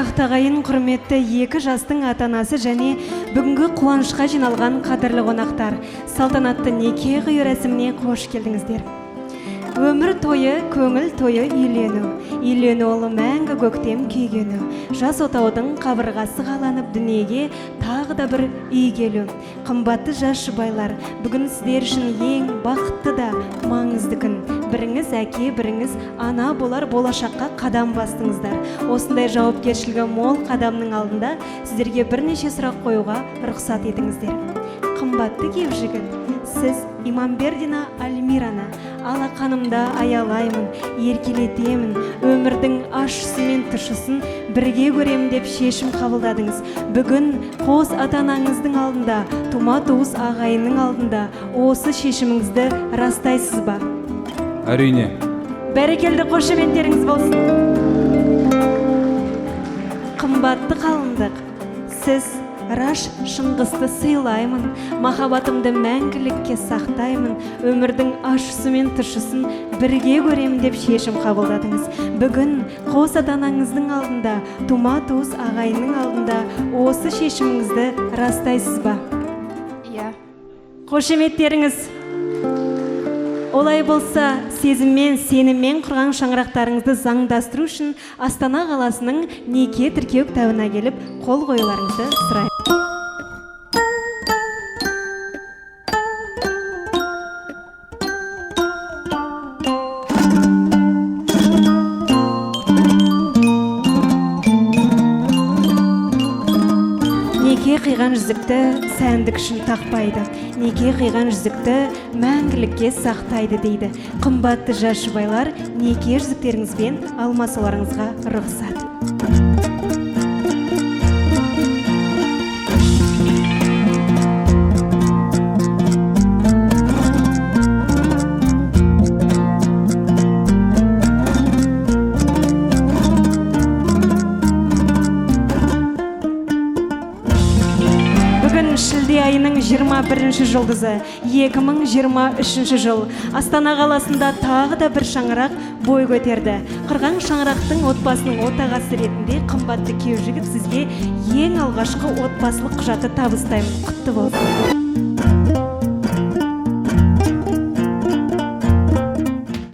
Атақты ағайын, құрметті екі жастың ата-анасы және бүгінгі қуанышқа жиналған қадірлі қонақтар, салтанатты неке қию рәсіміне қош келдіңіздер. Өмір тойы, көңіл тойы үйлену. Үйлену олы мәңгі көктем күйгену. Жас отаудың қабырғасы қаланып дүниеге тағы да бір үй келу. Қымбатты жас жұбайлар, бүгін сіздер үшін ең бақытты да маңызды күн. Біріңіз әке, біріңіз ана болар болашаққа қадам бастыңыздар. Осындай жауапкершілігі мол қадамның алдында сіздерге бірнеше сұрақ қоюға рұқсат етіңіздер. Қымбатты күйеу, сіз Иманбердина Альмираны алақанымда аялаймын, еркелетемін, өмірдің ащысы мен тұщысын бірге көремін деп шешім қабылдадыңыз. Бүгін қос ата-анаңыздың алдында, тума-туыс ағайынның алдында осы шешіміңізді растайсыз ба? Әрине. Бәрекелді, қошеметтеріңіз болсын. Қымбатты қалыңдық, сіз Раш шыңғысты сыйлаймын, махаббатымды мәңгілікке сақтаймын, өмірдің ащысы мен тұщысын бірге көремін деп шешім қабылдадыңыз. Бүгін қос ата-анаңыздың алдында, тума-туыс ағайынның алдында осы шешіміңізді растайсыз ба? Иә. Қошеметтеріңіз. Олай болса, сезіммен, сеніммен құрған шаңырақтарыңызды заңдастыру үшін Астана қаласының неке тіркеу кітабына келіп, қол қоюларыңызды сұраймын. Неке қиған жүзікті сәндік үшін тақпайды. Неке қиған жүзікті мәңгілікке сақтайды дейді. Қымбатты жас жұбайлар, неке жүзіктеріңізбен алмасуларыңызға рұқсат. Шілде айының 21-ші жұлдызы, 2023 жыл. Астана қаласында тағы да бір шаңырақ бой көтерді. Қырған шаңырақтың отбасының отағасы ретінде қымбатты күйеу жігіт сізге ең алғашқы отбасылық құжатты табыстаймын. Құтты болсын.